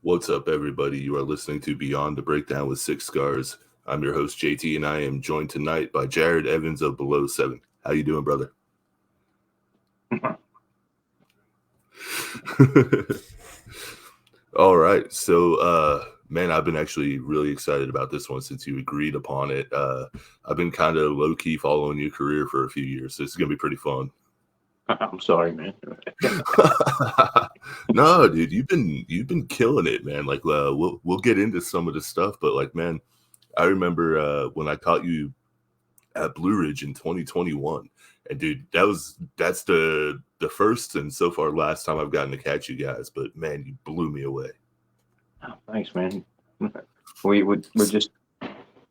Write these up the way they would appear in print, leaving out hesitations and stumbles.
What's up, everybody? You are listening to Beyond the Breakdown with Six Scars. I'm your host, JT, and I am joined tonight by Jarrod Evans of Below 7. How you doing, brother? All right. So, man, I've been actually really excited about this one since you agreed upon it. I've been kind of low-key following your career for a few years, so it's going to be pretty fun. I'm sorry, man. No, dude, you've been killing it, man. Like, we'll get into some of the stuff, but like, man, I remember when I caught you at Blue Ridge in 2021, and dude, that's the first and so far last time I've gotten to catch you guys. But man, you blew me away. Oh, thanks, man. We're just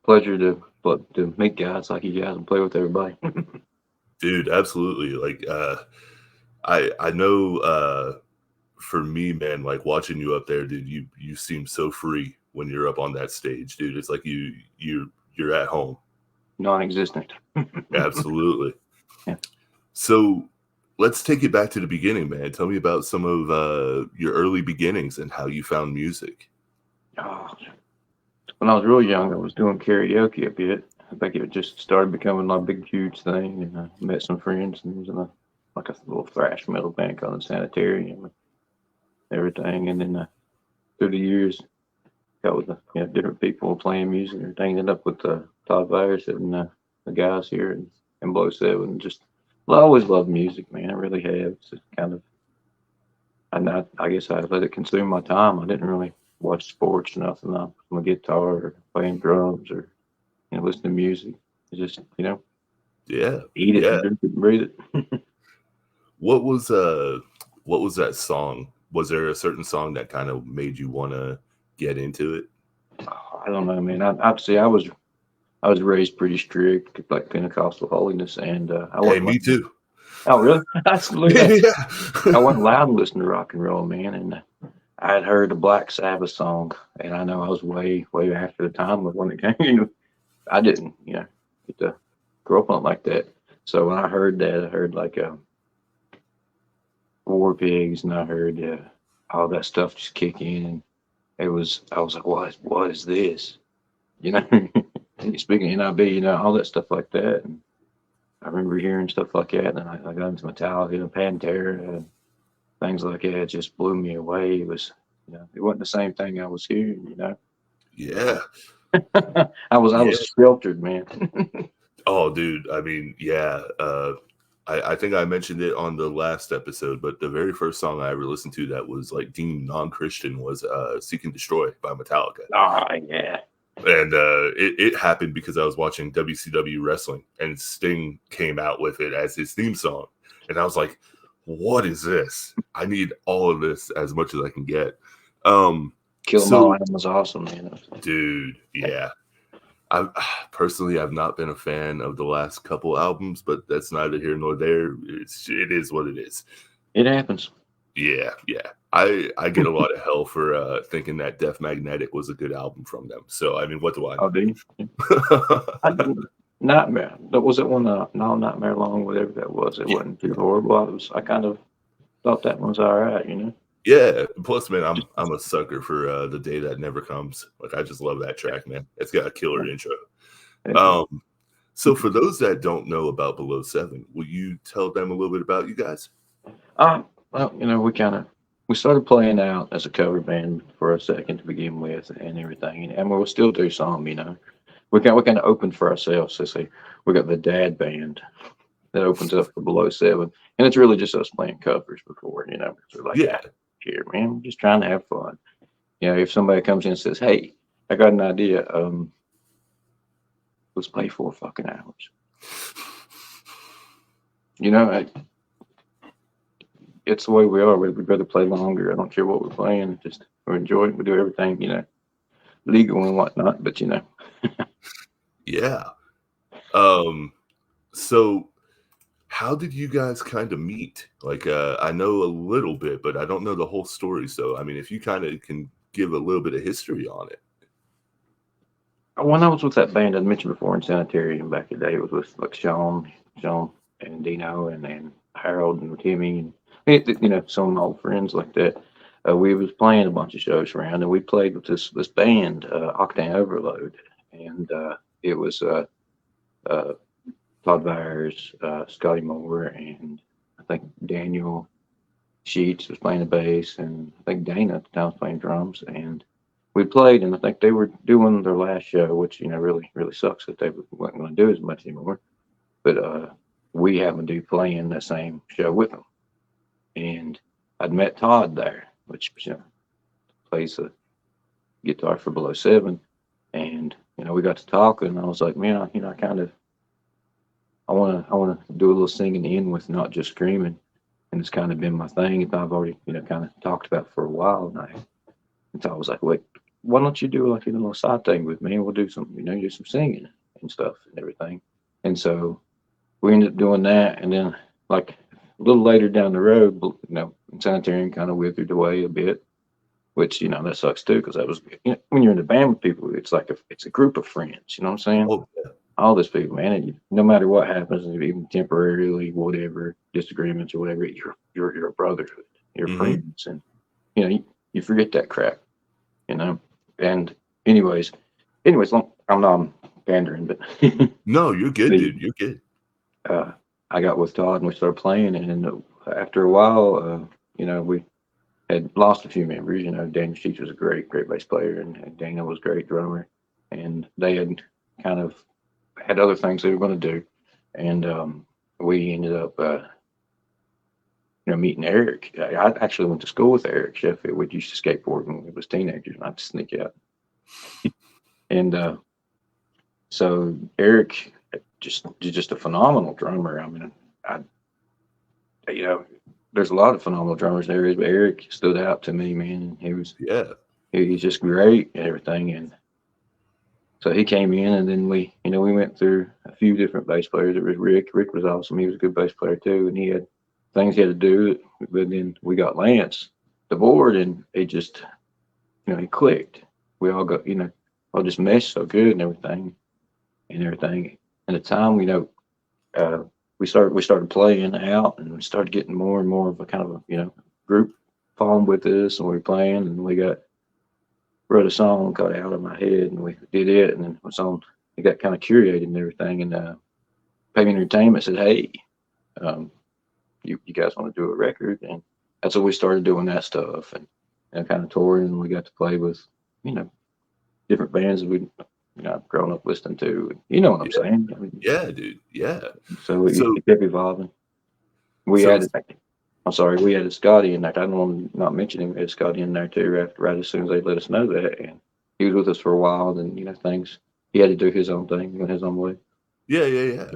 pleasure to meet guys like you guys and play with everybody. Dude, absolutely. Like, I know, for me, man, like watching you up there, dude, you seem so free when you're up on that stage, dude. It's like you're at home. Non-existent. Absolutely. Yeah. So let's take it back to the beginning, man. Tell me about some of your early beginnings and how you found music. Oh, when I was real young, I was doing karaoke a bit. I think it just started becoming a big, huge thing, and I met some friends and was in a little thrash metal band called the Sanitarium and everything. And then through the years, got with different people playing music and everything. Ended up with Todd Byers and the guys here in Below 7. Just I always loved music, man. I really have. It's just kind of, I guess I let it consume my time. I didn't really watch sports or nothing. I was on the guitar or playing drums or listen to music. It's just yeah, eat it, and drink it, and breathe it. What was that song? Was there a certain song that kind of made you want to get into it? I don't know, man. I'd say I was raised pretty strict, like Pentecostal holiness, and I wasn't. Hey, me too. Oh, really? Absolutely. Yeah. I wasn't allowed to listen to rock and roll, man, and I had heard the Black Sabbath song, and I know I was way after the time of when it came. I didn't, get to grow up on it like that. So when I heard that, I heard like War Pigs, and I heard all that stuff just kick in. I was like, what is this? Speaking of NIB, all that stuff like that. And I remember hearing stuff like that, and I got into Metallica, Pantera, things like that. It just blew me away. It was, it wasn't the same thing I was hearing, Yeah. I was sheltered, man. Oh, dude. I mean, yeah. I think I mentioned it on the last episode, but the very first song I ever listened to that was like deemed non-Christian was "Seek and Destroy" by Metallica. Oh, yeah. And it happened because I was watching WCW wrestling, and Sting came out with it as his theme song, and I was like, "What is this? I need all of this as much as I can get." Kill 'Em All was awesome, man. Dude, yeah. I personally have not been a fan of the last couple albums, but that's neither here nor there. It is what it is. It happens. Yeah. I get a lot of hell for thinking that Death Magnetic was a good album from them. So I mean, what do I know? Oh, do you? Nightmare. That was it one. No, Nightmare Long, whatever that was. It wasn't too horrible. I kind of thought that one was all right, Yeah. Plus, man, I'm a sucker for The Day That Never Comes. Like, I just love that track, man. It's got a killer intro. So for those that don't know about Below 7, will you tell them a little bit about you guys? Well, we started playing out as a cover band for a second to begin with and everything, and we'll still do some, we kind of opened for ourselves. So say we got the Dad Band that opens up for Below 7, and it's really just us playing covers before, because we're like, Yeah. Here, man, we're just trying to have fun. If somebody comes in and says, "Hey, I got an idea, let's play 4 fucking hours," it's the way we are. We'd rather play longer. I don't care what we're playing. Just we enjoy it. We do everything, legal and whatnot. But Yeah. So how did you guys kind of meet? Like, I know a little bit, but I don't know the whole story. So, I mean, if you kind of can give a little bit of history on it. When I was with that band I mentioned before in Sanitarium back in the day, it was with like Sean and Dino and Harold and Timmy and some of my old friends like that. We was playing a bunch of shows around, and we played with this band, Octane Overload, and it was uh, Todd Byers, Scotty Moore, and I think Daniel Sheets was playing the bass, and I think Dana at the time was playing drums, and we played, and I think they were doing their last show, which really really sucks that they weren't going to do as much anymore. But we happened to be playing the same show with them, and I'd met Todd there, which plays the guitar for Below Seven, and we got to talking, and I was like, man, I kind of I want to do a little singing in with not just screaming, and it's kind of been my thing, and I've already kind of talked about for a while now. And so I was like, wait, why don't you do like a little side thing with me, and we'll do some do some singing and stuff and everything. And so we ended up doing that, and then like a little later down the road, Sanitarium kind of withered away a bit, which that sucks too, because that was when you're in the band with people, it's like it's a group of friends. You know what I'm saying? Oh, yeah. All these people, man, and no matter what happens, even temporarily, whatever disagreements or whatever, you're a brotherhood, you're Hmm. friends, and you forget that crap, you know. And anyways, I'm not pandering, but No, you're good, the dude. You're good. I got with Todd and we started playing, and after a while, we had lost a few members. Daniel Sheets was a great bass player, and Dana was a great drummer, and they had kind of had other things they were going to do, and we ended up meeting Eric. I actually went to school with Eric Sheffield. We used to skateboard when we was teenagers, and I'd sneak out. And so Eric just a phenomenal drummer. I mean, I there's a lot of phenomenal drummers there, but Eric stood out to me, man. Yeah. He's just great and everything. And so he came in, and then we went through a few different bass players. It was Rick. Rick was awesome. He was a good bass player too, and he had things he had to do. But then we got Lance the board, and it just he clicked. We all got all just meshed so good and everything. And at the time, we started playing out, and we started getting more and more of a kind of a group following with us, and we were playing, and we wrote a song called Out of My Head, and we did it, and then it got kind of curated and everything, and Payment Entertainment said, hey, you guys want to do a record? And that's when we started doing that stuff, and kind of touring, and we got to play with different bands that I've grown up listening to. You know what I'm Yeah. saying? I mean, Yeah, dude. Yeah. so So, it kept evolving. We so added, I'm sorry, we added Scotty in there. I don't want to not mention him. We had Scotty in there too, right as soon as they let us know that. And he was with us for a while. And, he had to do his own thing, went his own way. yeah.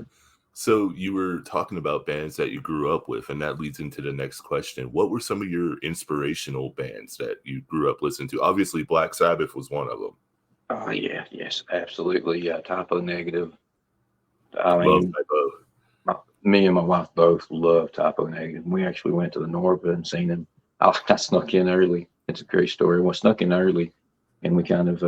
So you were talking about bands that you grew up with, and that leads into the next question. What were some of your inspirational bands that you grew up listening to? Obviously, Black Sabbath was one of them. Oh, yeah, yes, absolutely. Yeah, Typo Negative. I Love mean, Typo. me and my wife both love Typo Negative. We actually went to the Norva and seen them. I snuck in early. It's a great story. We snuck in early, and we kind of,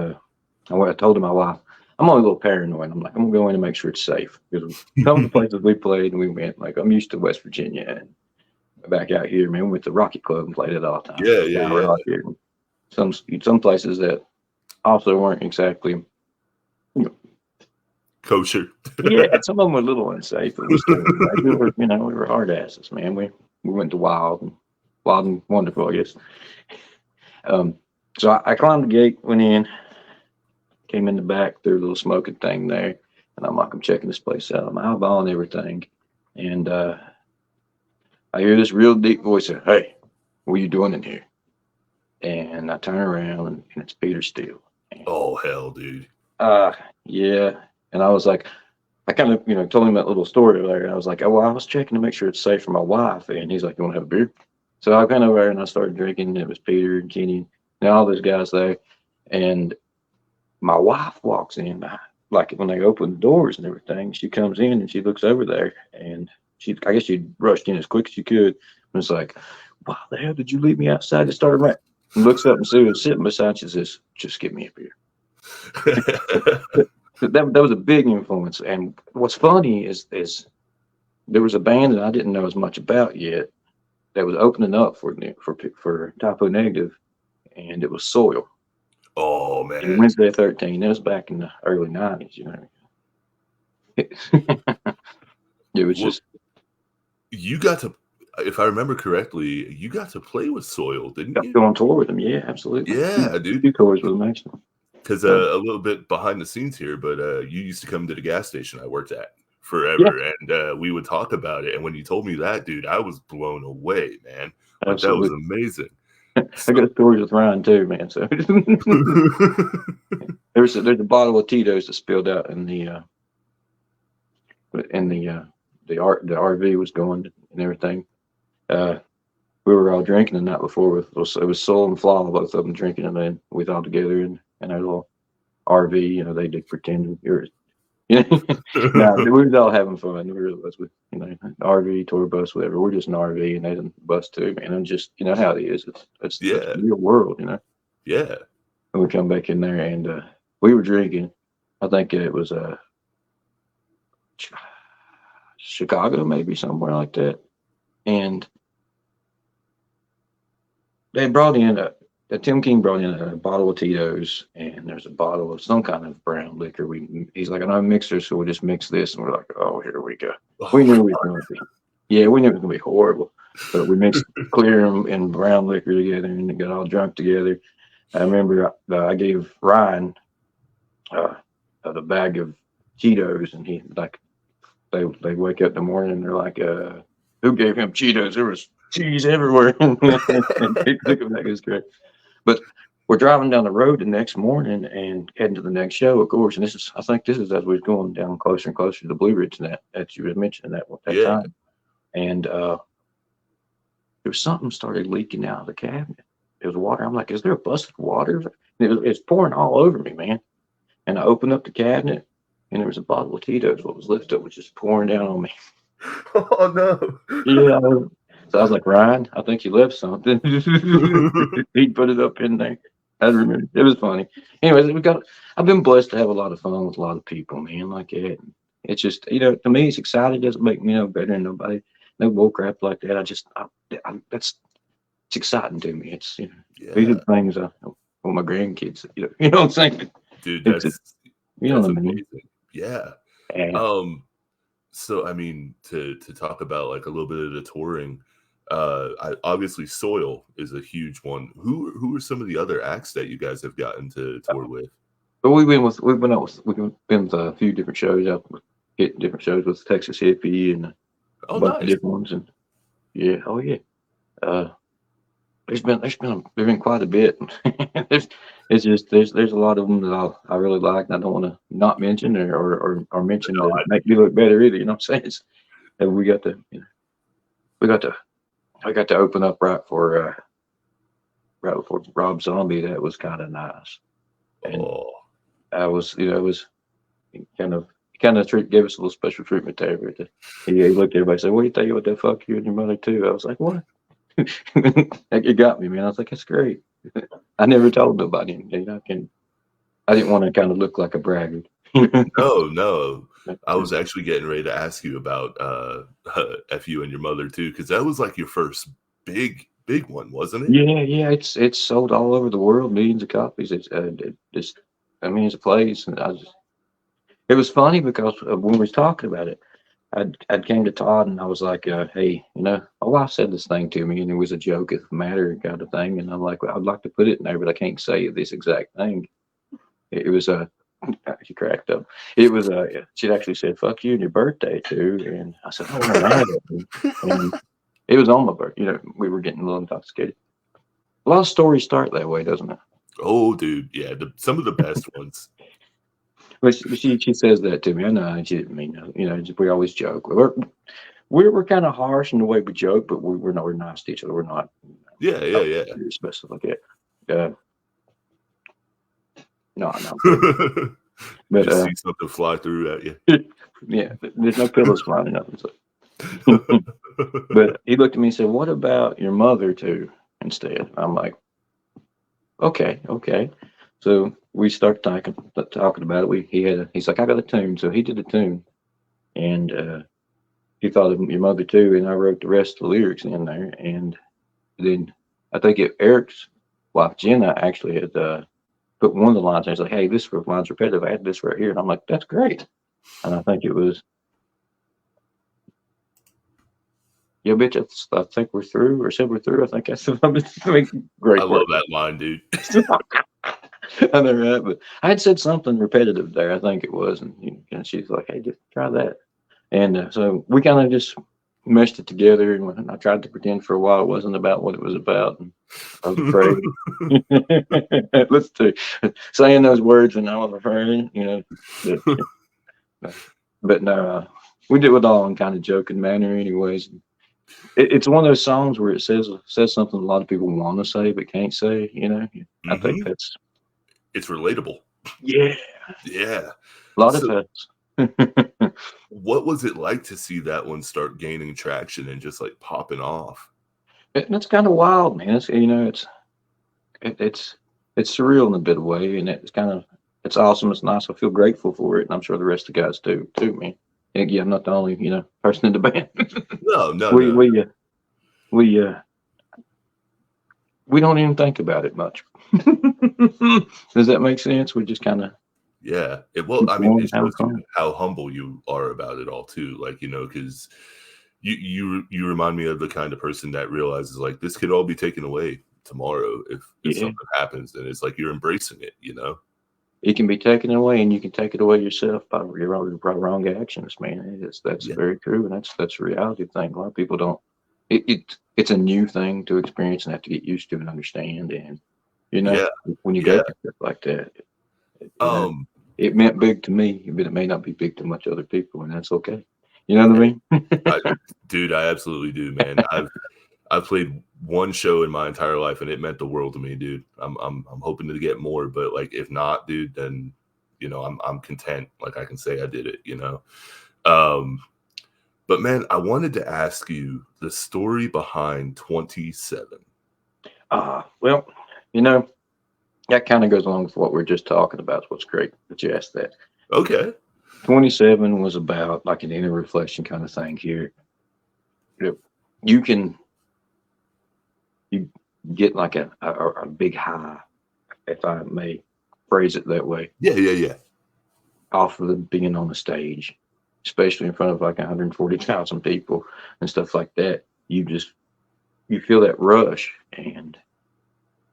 I told my wife, I'm only a little paranoid. I'm like, I'm going to go in and make sure it's safe. Because some of the places we played and we went, like, I'm used to West Virginia. And back out here, man, we went to Rocket Club and played it all the time. Yeah. Out here. Some places that also weren't exactly, Kosher. yeah, some of them were a little unsafe, but we still, we were hard asses, man. We went to wild and wonderful, I guess. So I climbed the gate, went in, came in the back through a little smoking thing there, and I'm checking this place out. I'm eyeballing everything, and I hear this real deep voice say, "Hey, what are you doing in here?" And I turn around, and it's Peter Steele. And, Oh, hell, dude. yeah, and I was like, I kind of, told him that little story there. And I was like, oh, well, I was checking to make sure it's safe for my wife. And he's like, you want to have a beer? So I went over there and I started drinking. It was Peter and Kenny and all those guys there. And my wife walks in, like when they open the doors and everything, she comes in and she looks over there. And I guess she rushed in as quick as she could. And it's like, why the hell did you leave me outside? It started raining. And looks up and sees who's sitting beside. She says, "Just get me up here." That was a big influence. And what's funny is there was a band that I didn't know as much about yet that was opening up for Typo Negative, and it was Soil. Oh And man, Wednesday 13. That was back in the early 90s. You know, it was what just you got to, if I remember correctly, you got to play with Soil, didn't got to you? go on tour with them. Yeah, absolutely. Yeah, dude. Two tours with them actually. Because So a little bit behind the scenes here, but you used to come to the gas station I worked at yeah, forever, and we would talk about it. And when you told me that, dude, I was blown away, man. Like that was absolutely. amazing. I So, got stories with Ryan too, man. So there's a bottle of Tito's that spilled out the RV was going and everything. Uh, we were all drinking the night before it was Soul and Flaw, both of them drinking, and then we all together in our little RV. You know, they did pretend you're. You know, no, we was all having fun. We really was with RV, tour bus, whatever. We're just an RV and they didn't bus too, man. And just how it is. It's the yeah, real world, yeah. And we come back in there and we were drinking. I think it was Chicago, maybe somewhere like that. And they brought in Tim King brought in a bottle of Tito's, and there's a bottle of some kind of brown liquor. He's like, "I'm a mixer, so we'll just mix this." And we're like, "Oh, here we go." We knew it was going to be, yeah, we knew it was going to be horrible, but we mixed clear and brown liquor together, and it got all drunk together. I remember I gave Ryan the bag of Cheetos, and he like they wake up in the morning and they're like, "Who gave him Cheetos? There was cheese everywhere." And he took it back. It was great. But we're driving down the road the next morning and heading to the next show, of course. And I think this is as we are going down closer and closer to the Blue Ridge that you were mentioning that Yeah. time. And there was something started leaking out of the cabinet. It was water. I'm like, is there a busted water? It's pouring all over me, man. And I opened up the cabinet and there was a bottle of Tito's. What was left of it was just pouring down on me. Oh no. Yeah. So I was like, Ryan, I think you left something. He put it up in there. I remember. It was funny. Anyways, I've been blessed to have a lot of fun with a lot of people, man, like that. It's just, to me, it's exciting. It doesn't make me no better than nobody. No bull crap like that. It's exciting to me. It's, these are Yeah, the things I want my grandkids, you know what I'm saying? dude, It's, you know that's what I mean? amazing. Yeah. And So I mean, to talk about like a little bit of the touring, obviously Soil is a huge one. Who are some of the other acts that you guys have gotten to tour with? but we've been with a few different shows hit different shows with Texas Hippie and a Oh, bunch of nice. different ones. And yeah, oh yeah. Uh, there's been quite a bit. It's just there's a lot of them that I really like, and I don't want to not mention or mention No, that make me look better either. You know what I'm saying? And we got to I got to open up right before Rob Zombie. That was kind of nice, and oh, it was kind of gave us a little special treatment there. But he looked at everybody and said, "What do you think about that? Fuck you and your mother too." I was like, "What?" It got me, man. I was like, "That's great." I never told nobody. I didn't want to kind of look like a braggart. no. I was actually getting ready to ask you about F you and your mother too, because that was like your first big one, wasn't it? Yeah. It's sold all over the world, millions of copies. It's millions of plays, and it was funny because when we was talking about it, I'd came to Todd and I was like, hey, my wife said this thing to me and it was a joke if matter kind of thing, and I'm like, well, I'd like to put it in there, but I can't say this exact thing. It was she cracked up. It was she'd actually said, "Fuck you and your birthday too," and I said, "I wasn't mad at me." And it was on my birthday. We were getting a little intoxicated. A lot of stories start that way, doesn't it? Oh, dude, yeah, some of the best ones. But she says that to me. I know she didn't mean that. We always joke. We're kind of harsh in the way we joke, but we're not. We're nice to each other. We're not. Yeah. Especially like that. No. You But just see something fly through at you. yeah, there's no pillows flying or nothing. So. But he looked at me and said, "What about your mother too?" Instead, I'm like, "Okay, okay." So we started talking about it. He's like, "I got a tune," so he did a tune, and he thought of your mother too, and I wrote the rest of the lyrics in there, and then I think Eric's wife Jenna actually had put one of the lines. I was like, "Hey, this line's repetitive. I had this right here," and I'm like, "That's great." And I think it was, "Yeah, bitch, I think we're through," or said we're through. I think I said, I "Great love work." that line, dude. I know, right? But I had said something repetitive there. I think it was, and she's like, "Hey, just try that." And so we kind of just meshed it together, and I tried to pretend for a while it wasn't about what it was about, and I was afraid. Let's do saying those words, and I was afraid, But, but no, we did it all in kind of joking manner, anyways. It's one of those songs where it says something a lot of people want to say but can't say. I think Hmm. that's It's relatable. yeah, Yeah. a lot of So, us. what was it like to see that one start gaining traction and just like popping off? It's kind of wild, man. It's it's surreal in a bit of way, and it's awesome. It's nice. I feel grateful for it, and I'm sure the rest of the guys do too, man. And yeah, I'm not the only person in the band. No, no, we no. we uh, we uh, we don't even think about it much. Does that make sense? We just kind of Yeah. Well, keep I mean, going, it having shows fun. you how humble you are about it all too. Like, because you remind me of the kind of person that realizes like this could all be taken away tomorrow if Yeah, something happens, and it's like you're embracing it. it can be taken away, and you can take it away yourself by by wrong actions, man. That's Yeah. very true, and that's a reality thing. A lot of people don't. It's a new thing to experience and have to get used to and understand. And you know, Yeah. when you go Yeah. through stuff like that, you know, Um, it meant big to me, but it may not be big to much other people, and that's okay. You know what I hey, mean? I, dude, I absolutely do, man. I've played one show in my entire life, and it meant the world to me, dude. I'm hoping to get more, but like if not, dude, then I'm content. Like I can say I did it. Um, but man, I wanted to ask you the story behind 27. Well, you know, that kind of goes along with what we are just talking about. What's great that you asked that. Okay. 27 was about like an inner reflection kind of thing here. You you can you get like a big high, if I may phrase it that way, Yeah, yeah, yeah. off of the being on the stage, especially in front of like 140,000 people and stuff like that. You feel that rush, and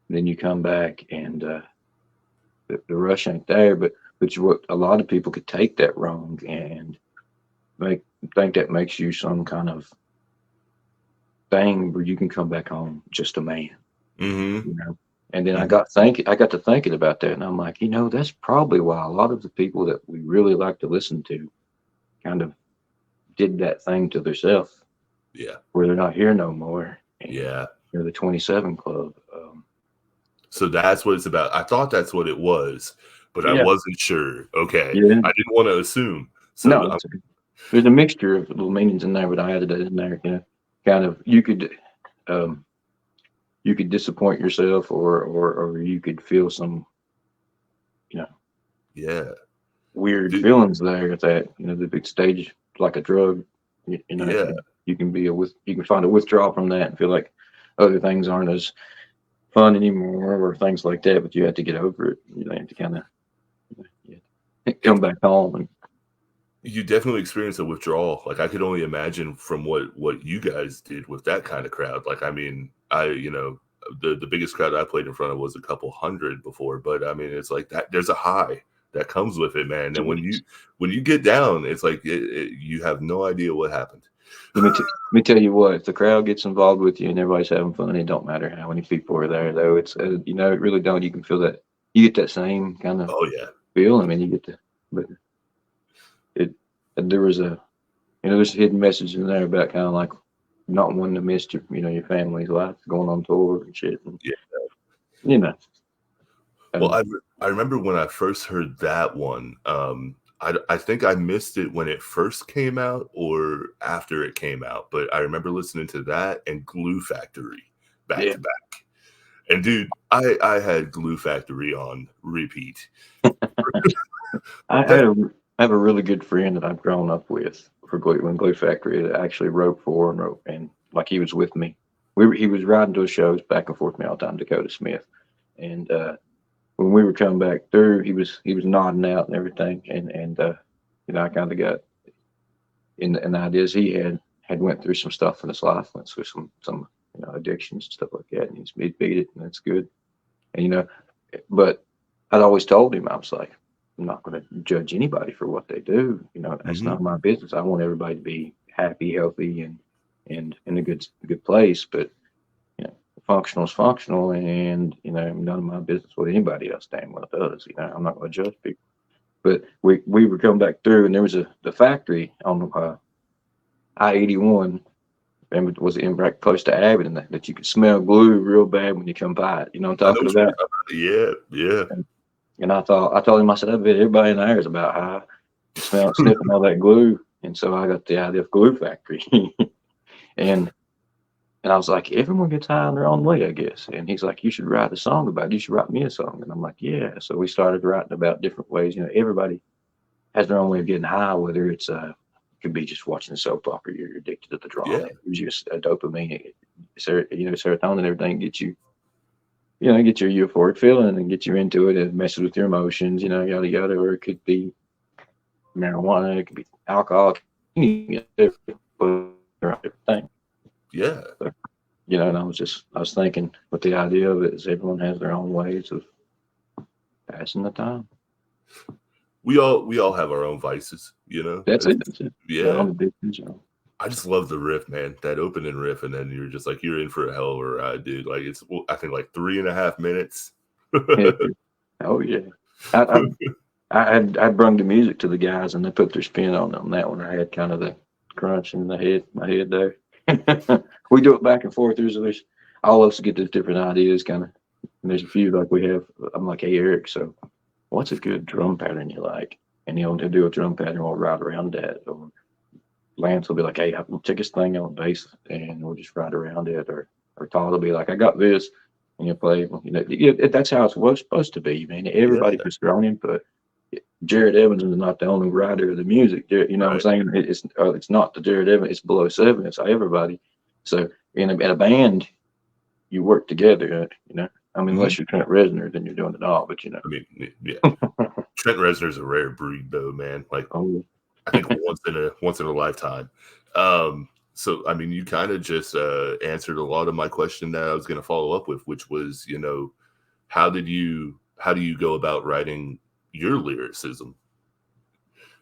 then you come back, and the rush ain't there. But what a lot of people could take that wrong and make think that makes you some kind of thing where you can come back home just a man, Mm-hmm. you know. And then Mm-hmm. I got to thinking about that, and I'm like, that's probably why a lot of the people that we really like to listen to kind of did that thing to themselves, Yeah. where they're not here no more, and Yeah. they're the 27 Club. So that's what it's about. I thought that's what it was, but I Yeah, wasn't sure. Okay. yeah. I didn't want to assume. So No, there's a mixture of little meanings in there, but I added it in there. Kind of um, you could disappoint yourself, or you could feel some you know yeah. weird Dude, feelings there at that the big stage, like a drug. yeah. You can you can find a withdrawal from that and feel like other things aren't as fun anymore, or things like that, but you have to get over it. You have to kind of come It back home. And you definitely experience a withdrawal. Like I could only imagine from what you guys did with that kind of crowd. Like I mean, the biggest crowd I played in front of was a couple hundred before, but I mean it's like that there's a high that comes with it, man. And when you get down, it's like you have no idea what happened. let me tell you what, if the crowd gets involved with you and everybody's having fun, it don't matter how many people are there, though. It's it really don't. You can feel that. You get that same kind of Oh yeah. feel. I mean, you get the but it there was a there's a hidden message in there about kind of like not wanting to miss your family's life going on tour and shit, and Yeah. you know Well, um, I remember when I first heard that one. I think I missed it when it first came out or after it came out, but I remember listening to that and Glue Factory back Yeah. to back. And dude, I had Glue Factory on repeat. I That had a, I have a really good friend that I've grown up with for Glue Factory that actually wrote for and like he was with me. He was riding to the shows back and forth with me all the time, Dakota Smith. And when we were coming back through, he was nodding out and everything. And I kind of got in the ideas he had went through some stuff in his life, went through some addictions and stuff like that, and he beat it, and that's good. And but I'd always told him, I was like, I'm not going to judge anybody for what they do. That's mhm. not my business. I want everybody to be happy, healthy, and in a good place. But functional is functional, and none of my business what anybody else damn well does. I'm not going to judge people. But we were coming back through, and there was the factory on I-81, and was in right close to Abbott, and that you could smell glue real bad when you come by it. You know what I I'm know talking what you're about? talking about. Yeah, yeah. And I told him, I said, I bet everybody in there is about high, sniffing all that glue. And so I got the idea of Glue Factory. and and I was like, everyone gets high in their own way, I guess. And he's like, you should write a song about it. You should write me a song. And I'm like, yeah. So we started writing about different ways. Everybody has their own way of getting high, whether it's it could be just watching a soap opera, you're addicted to the drama. Yeah. It gives you a dopamine, serotonin, everything gets you, get your euphoric feeling and get you into it. It messes with your emotions, yada yada. Or it could be marijuana, it could be alcohol, different thing. Yeah. So, and I was thinking with the idea of it is everyone has their own ways of passing the time. We all have our own vices, you know? That's it. That's it. Their Yeah. own addictions. I just love the riff, man. That opening riff, and then you're just like, you're in for a hell of a ride, dude. Like I think like 3.5 minutes. Yeah. Oh yeah. I, I'd brung the music to the guys and they put their spin on that one. I had kind of the crunch in my head there. We do it back and forth. There's all of us get those different ideas kind of. And there's a few like we have. I'm like, hey Eric, so what's a good drum pattern you like? And he'll do a drum pattern. We'll ride around that. Or Lance will be like, hey, I'll take this thing on bass and we'll just ride around it. Or Todd will be like, I got this. And you play. That's how it was supposed to be, man. Yeah. Everybody puts their own input. Jarrod Evans is not the only writer of the music. You know what Right. I'm saying? It's not the Jarrod Evans. It's below 7. It's everybody. So in a band, you work together. I mean, Mhm. unless you're Trent Reznor, then you're doing it all. But I mean, yeah. Trent Reznor's a rare breed, though, man. Like oh, I think once in a lifetime. So I mean, you kind of just answered a lot of my question that I was going to follow up with, which was, how do you go about writing your lyricism?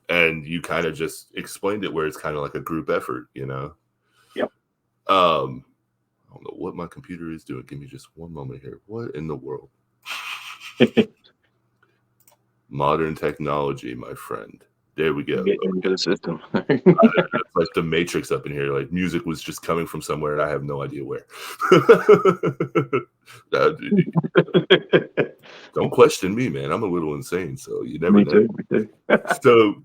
And you kind of just explained it where it's kind of like a group effort, yep. I don't know what my computer is doing. Give me just one moment here. What in the world? Modern technology, my friend. There we go. Get into the system. It's like the Matrix up in here. Like music was just coming from somewhere, and I have no idea where. Don't question me, man. I'm a little insane, so you never Me know. too. Me too. So,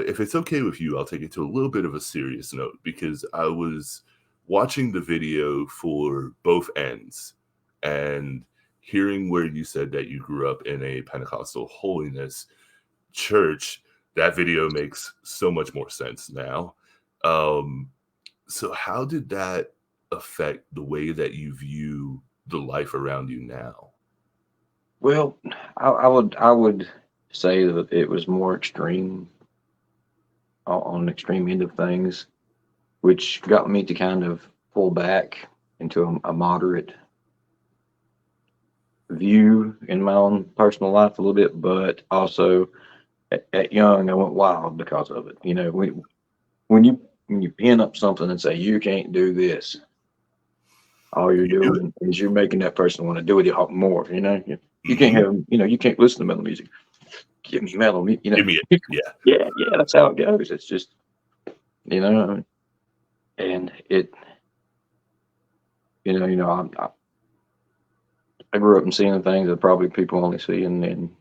if it's okay with you, I'll take it to a little bit of a serious note because I was watching the video for Both Ends and hearing where you said that you grew up in a Pentecostal holiness church. That video makes so much more sense now. So how did that affect the way that you view the life around you now? Well, I would say that it was more extreme on the extreme end of things, which got me to kind of pull back into a moderate view in my own personal life a little bit, but also at young I went wild because of it. When you pin up something and say you can't do this, all you're You do it. doing is you're making that person want to do it more. You can't Mhm. have you can't listen to metal music. Give me metal, Give me it. Yeah. yeah, that's how it goes. It's just you know, and it I grew up and seeing things that probably people only see in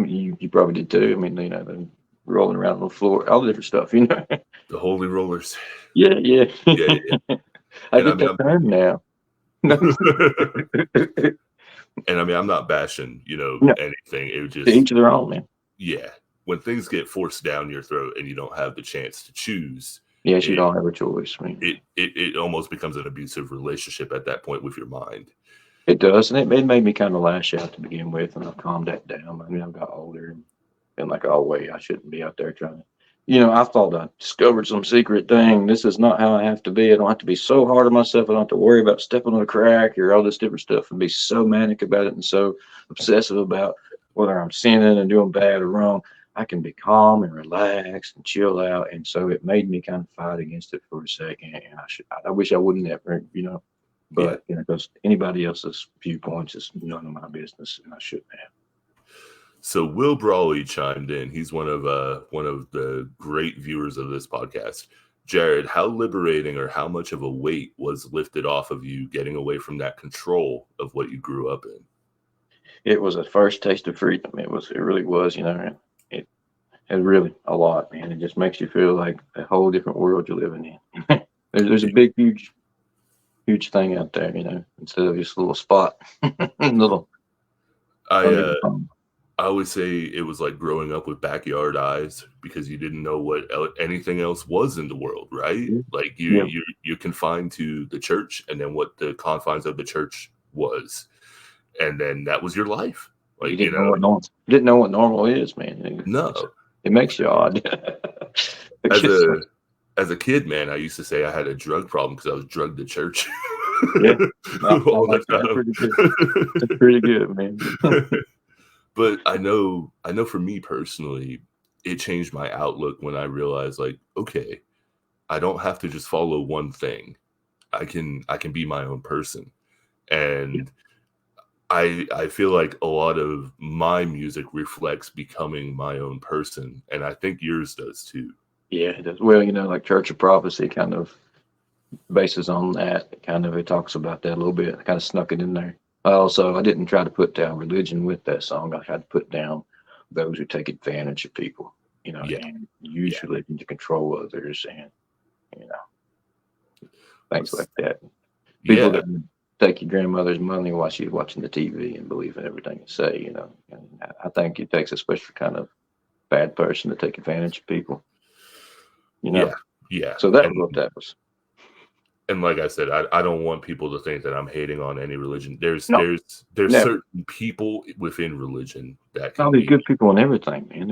You probably did too. I mean, them rolling around on the floor, all the different stuff, The holy rollers. Yeah, yeah. Yeah, yeah. I And I get mean, that term now. and I mean, I'm not bashing, No, anything. It to just, each of their own, man. yeah, when things get forced down your throat and you don't have the chance to choose, Yes, you it don't have a choice. I mean, it almost becomes an abusive relationship at that point with your mind. it does, and it made me kind of lash out to begin with, and I've calmed that down. I mean, I've got older and been like, oh wait, I shouldn't be out there trying to. I thought I discovered some secret thing. This is not how I have to be. I don't have to be so hard on myself. I don't have to worry about stepping on a crack or all this different stuff and be so manic about it and so obsessive about whether I'm sinning and doing bad or wrong. I can be calm and relaxed and chill out. And so it made me kind of fight against it for a second. And I wish I wouldn't have, Yeah. but because anybody else's viewpoints is none of my business, and I shouldn't have. So Will Brawley chimed in. He's one of the great viewers of this podcast. Jarrod, how liberating or how much of a weight was lifted off of you getting away from that control of what you grew up in? It was a first taste of freedom. It really was, it really a lot, man. It just makes you feel like a whole different world you're living in. There's a big, huge thing out there, instead of just a little spot, little. I always say it was like growing up with backyard eyes because you didn't know what anything else was in the world, right? Like you're confined to the church and then what the confines of the church was, and then that was your life. Like you didn't know what normal is, man. No, it makes you odd. As a kid, man, I used to say I had a drug problem because I was drugged to church. Yeah, that's pretty good, man. But I know for me personally, it changed my outlook when I realized, like, okay, I don't have to just follow one thing. I can be my own person. And I feel like a lot of my music reflects becoming my own person. And I think yours does too. Yeah, it does. Well, like Church of Prophecy kind of bases on that. It talks about that a little bit. I kind of snuck it in there. I didn't try to put down religion with that song. I tried to put down those who take advantage of people, and use religion to control others and, things like that. People that take your grandmother's money while she's watching the TV and believe in everything you say, And I think it takes a special kind of bad person to take advantage of people, Yeah. So that was what that was. And like I said, I don't want people to think that I'm hating on any religion. There's certain people within religion that can be good people and everything, man.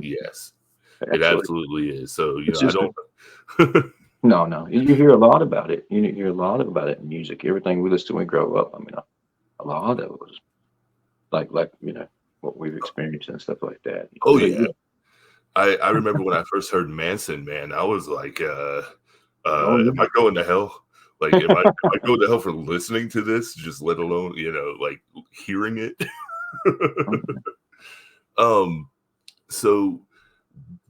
Yes, it absolutely is. So I don't. No. You hear a lot about it. You hear a lot about it in music. Everything we listen to when we grow up. I mean, a lot of it was like what we've experienced and stuff like that. Oh yeah. I remember when I first heard Manson, man. I was like, am I going to hell? Like, am I going to hell for listening to this? Just let alone, like hearing it. So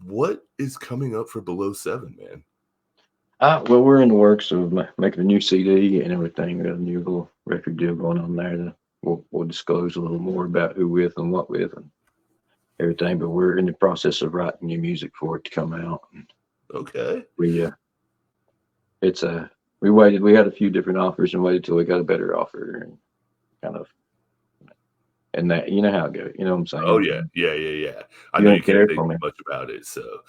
what is coming up for Below 7, man? Well, we're in the works of making a new CD and everything. We got a new little record deal going on there that we'll disclose a little more about who with and what with and everything. But we're in the process of writing new music for it to come out. Okay. We waited. We had a few different offers and waited till we got a better offer and kind of. And that, you know how it goes. You know what I'm saying? Oh yeah. I know you can't say much about it, so.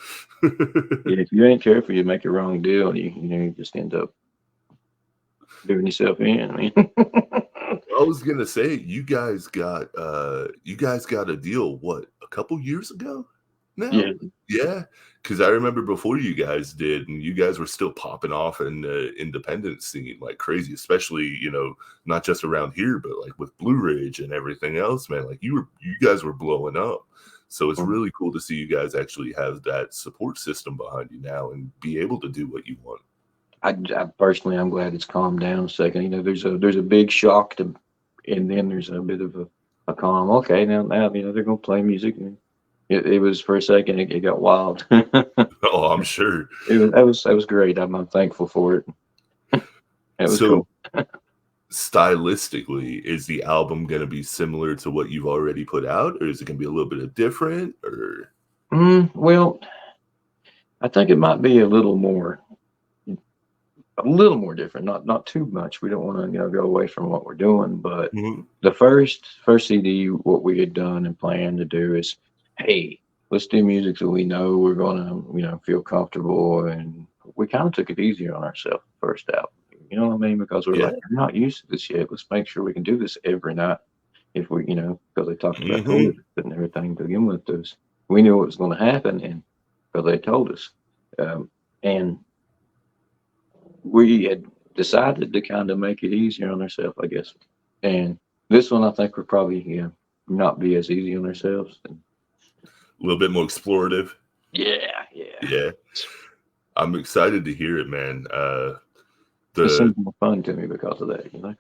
If you ain't careful, you make a wrong deal, and you just end up doing yourself in. I mean, I was gonna say you guys got a deal a couple years ago now? Yeah, because I remember before you guys did, and you guys were still popping off in the independent scene like crazy, especially not just around here, but like with Blue Ridge and everything else, man. Like you guys were blowing up, so it's really cool to see you guys actually have that support system behind you now and be able to do what you want. I personally, I'm glad it's calmed down a second. There's a big shock and then there's a bit of a calm. Okay, now they're gonna play music. And it was for a second. It got wild. Oh, I'm sure. That was great. I'm thankful for it. It was cool. stylistically, is the album going to be similar to what you've already put out, or is it going to be a little bit of different? Or Well, I think it might be a little more different. Not too much. We don't want to go away from what we're doing. But Mhm. the first CD, what we had done and planned to do is, hey, let's do music that we know we're gonna feel comfortable, and we kind of took it easier on ourselves first album. You know what I mean? Because we're Yeah. like, we're not used to this yet. Let's make sure we can do this every night. If we, because they talked about Hmm. COVID and everything to begin with, us, we knew what was going to happen, and because they told us, and we had decided to kind of make it easier on ourselves, I guess. And this one, I think, we're probably not be as easy on ourselves. And A little bit more explorative. yeah. Yeah. I'm excited to hear it, man. It The seems more fun to me because of that.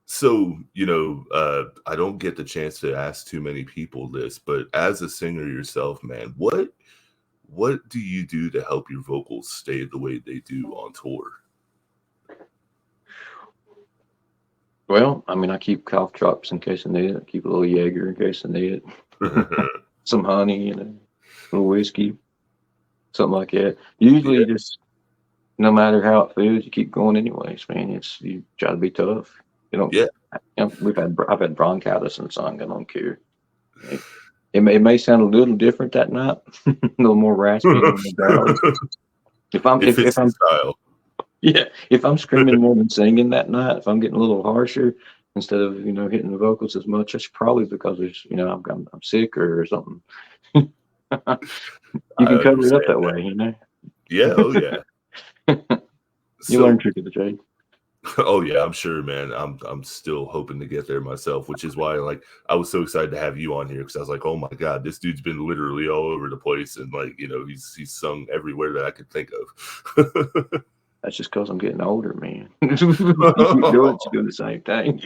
So, I don't get the chance to ask too many people this, but as a singer yourself, man, what do you do to help your vocals stay the way they do on tour? Well, I mean, I keep cough drops in case I need it. I keep a little Jaeger in case I need it. Some honey and a little whiskey, something like that. Usually, Yeah, just no matter how it feels, you keep going anyways, man. You try to be tough. You know, yeah. I've had bronchitis and so I don't care. It may sound a little different that night, a little more raspy and a little growly. If I'm It if, fits if the I'm style. Yeah, if I'm screaming more than singing that night, if I'm getting a little harsher instead of hitting the vocals as much, that's probably because there's I'm sick or something. You I can cover it up understand that that. way. Yeah, oh yeah. You learn So, trick of the trade. oh yeah, I'm sure, man. I'm still hoping to get there myself, which is why like I was so excited to have you on here because I was like, oh my god, this dude's been literally all over the place and like he's sung everywhere that I could think of. That's just because I'm getting older, man. You keep doing it, you do the same thing.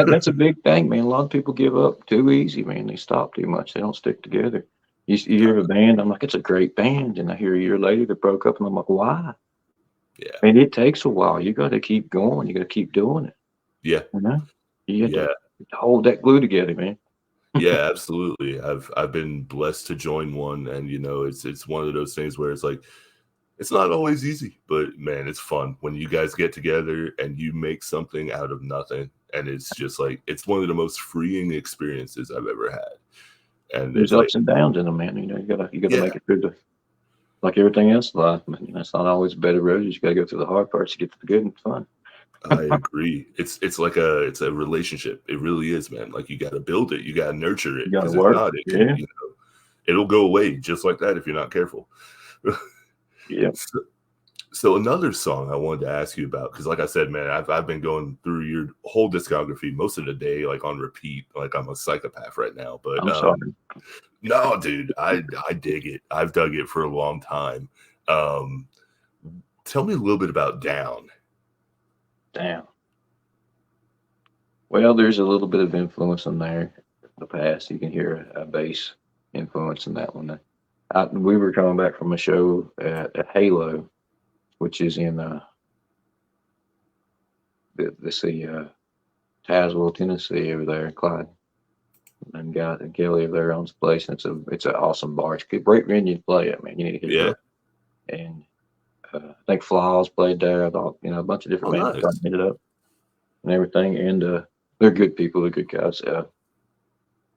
That's a big thing, man. A lot of people give up too easy, man. They stop too much. They don't stick together. You hear of a band, I'm like, it's a great band. And I hear a year later they broke up, and I'm like, why? Yeah, And it takes a while. You got to keep going. You got to keep doing it. yeah, You know, you have to yeah. hold that glue together, man. Yeah, absolutely. I've been blessed to join one, and it's one of those things where it's like it's not always easy, but man, it's fun when you guys get together and you make something out of nothing, and it's just like it's one of the most freeing experiences I've ever had. And There's it's like, ups and downs in them, man. You gotta yeah, make it through like everything else in life. Man. It's not always a bed of roses. You gotta go through the hard parts to get to the good and fun. I agree. It's a relationship. It really is, man. Like you got to build it, you got to nurture You it, gotta because if work. not, it can Yeah, it'll go away just like that if you're not careful. yeah. So another song I wanted to ask you about, because like I said, man, I've been going through your whole discography most of the day, like on repeat, like I'm a psychopath right now. But I'm sorry. no, dude, I dig it. I've dug it for a long time. Um, Tell me a little bit about Down. Damn. Well, there's a little bit of influence in there. The past, you can hear a bass influence in that one. We were coming back from a show at Halo, which is in Tazewell, Tennessee, over there, Clyde. And got Kelly over there owns the place. And it's an awesome bar. It's a great venue to play at, man. You need to hit it Yeah. up. And I think Flaws played there. I thought a bunch of Oh, different bands nice. hit it up and everything. And they're good people. They're good guys.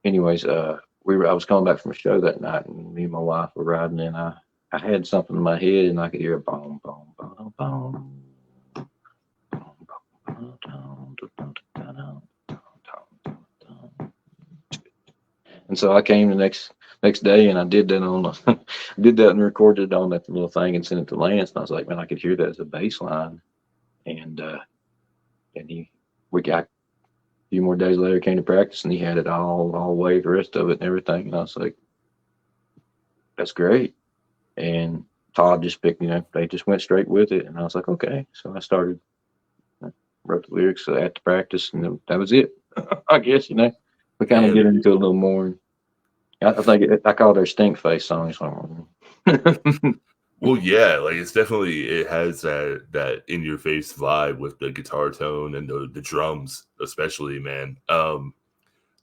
Anyways, I was coming back from a show that night, and me and my wife were riding, and I had something in my head, and I could hear a boom, boom, boom, boom. And so I came the next day, and I did that did that and recorded it on that little thing and sent it to Lance. And I was like, man, I could hear that as a bass line. And we got a few more days later, came to practice, and he had it all way, the rest of it and everything. And I was like, that's great. And Todd just picked, they just went straight with it. And I was like, okay. So I wrote the lyrics at the practice, and that was it. I guess, we kind of Man, get into a little more. I think I call it our stink face song. Well, yeah, like it's definitely it has that in your face vibe with the guitar tone and the drums, especially, man.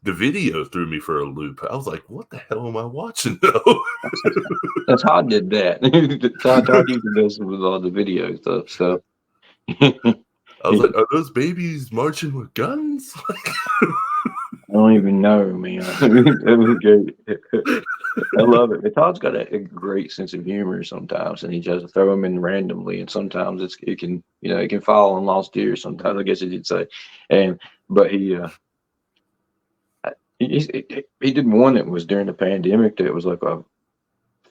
The video threw me for a loop. I was like, "What the hell am I watching?" Though. That's Todd did that. Todd usually does it with all the video stuff. So I was like, "Are those babies marching with guns?" I don't even know, man. It was great. I love it. But Todd's got a great sense of humor sometimes, and he just throw them in randomly. And sometimes it can, it can fall on lost ears. Sometimes I guess you'd say, but he did one that was during the pandemic that was like a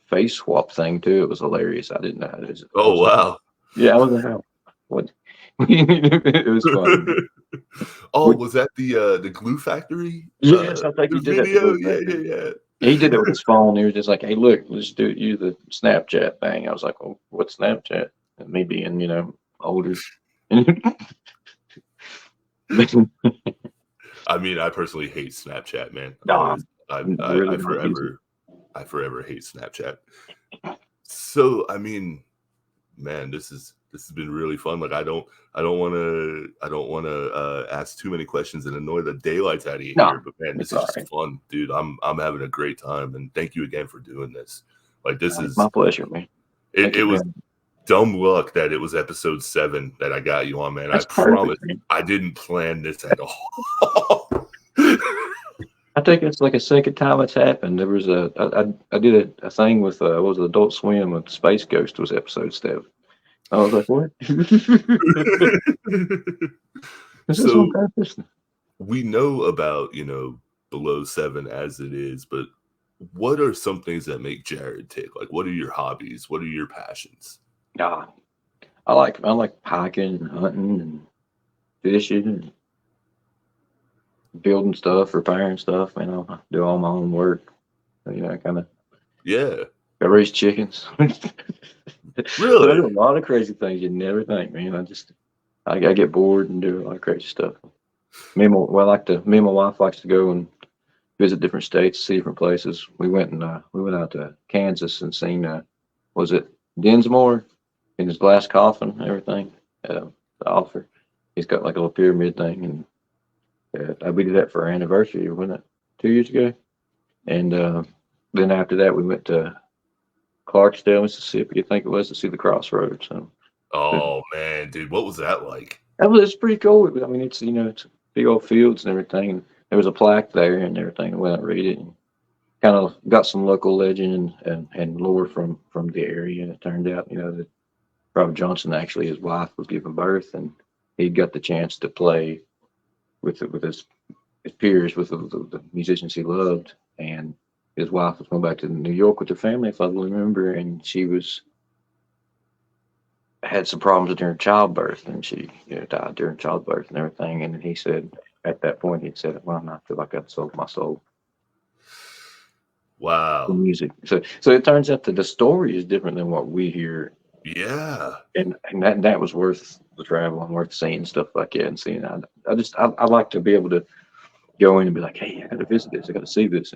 face swap thing too. It was hilarious. I didn't know how to. I Oh was like, wow! yeah, I was like, how? What? It was fun. Oh, was that the Glue Factory? Yes, I think The he did that. To video? Blue Yeah, Factory. yeah, yeah. He did it with his phone. He was just like, "Hey, look, let's use the Snapchat thing." I was like, "Well, what's Snapchat?" And me being, older. I mean, I personally hate Snapchat, man. Nah, I really not use it. forever hate Snapchat. So, I mean, man, this has been really fun. Like, I don't want to ask too many questions and annoy the daylights out of you No, here, but man, this it's is all just right. fun, dude. I'm having a great time, and thank you again for doing this. Like, this It's is my pleasure, man. Thank it you, was man. dumb luck that it was episode 7 that I got you on, man. I That's perfect, promise man. I didn't plan this at all. I think it's like a second time it's happened. There was I did a thing with what was it, Adult Swim with Space Ghost was episode 7. I was like, what? Is this on So purpose? we know about, below 7 as it is, but what are some things that make Jarrod tick? Like, what are your hobbies? What are your passions? Nah, I like hiking and hunting and fishing and building stuff, repairing stuff. I do all my own work. Kind of. Yeah, I raise chickens. So I do really? a lot of crazy things you never think, man. I get bored and do a lot of crazy stuff. Me and my wife likes to go and visit different states, see different places. We went out to Kansas and seen was it Dinsmore in his glass coffin and everything. The author, he's got like a little pyramid thing, and we did that for our anniversary, wasn't it 2 years ago? And then after that, we went to Clarksdale, Mississippi, I think it was, to see the crossroads. So Oh man, dude, what was that like? it's pretty cool. I mean, it's big old fields and everything. There was a plaque there and everything. I went out and read it, and kind of got some local legend and lore from the area. And it turned out, that Robert Johnson, actually, his wife was giving birth, and he got the chance to play with his peers, with the musicians he loved. And his wife was going back to New York with her family, if I remember, and she had some problems during childbirth, and she died during childbirth and everything. And he said, at that point, he said, "Well, I feel like I've sold my soul to Wow. music." So it turns out that the story is different than what we hear, Yeah. and that was worth the travel and worth seeing stuff like that and seeing. I like to be able to go in and be like, "Hey, I got to visit this. I got to see this."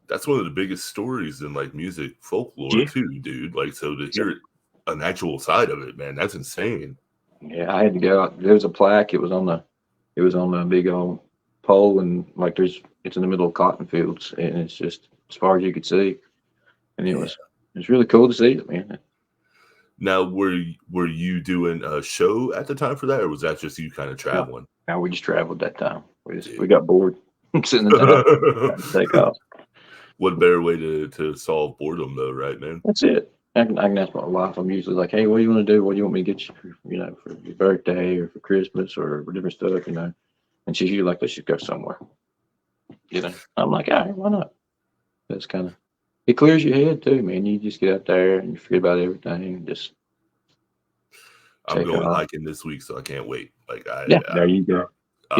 That's one of the biggest stories in like music folklore Yeah, too, dude. Like, so to so, hear an actual side of it, man, that's insane. yeah. I had to go out. There was a plaque. It was on a big old pole, and like it's in the middle of cotton fields, and it's just as far as you could see, and Yeah. it's really cool to see it, man. Now, were you doing a show at the time for that, or was that just you kind of No, traveling? now we just traveled that time. We Dude. got bored sitting in the house, trying to take off. What better way to solve boredom, though, right, man? That's it. I can ask my wife. I'm usually like, "Hey, what do you want to do? What do you want me to get you for your birthday or for Christmas or for different stuff?" And she's usually like, "Let's just go somewhere." I'm like, "All right, why not?" That's kind of it clears your head too, man. You just get out there and you forget about everything and just I'm take going off. hiking this week, so I can't wait. Like, Yeah, there you go. You have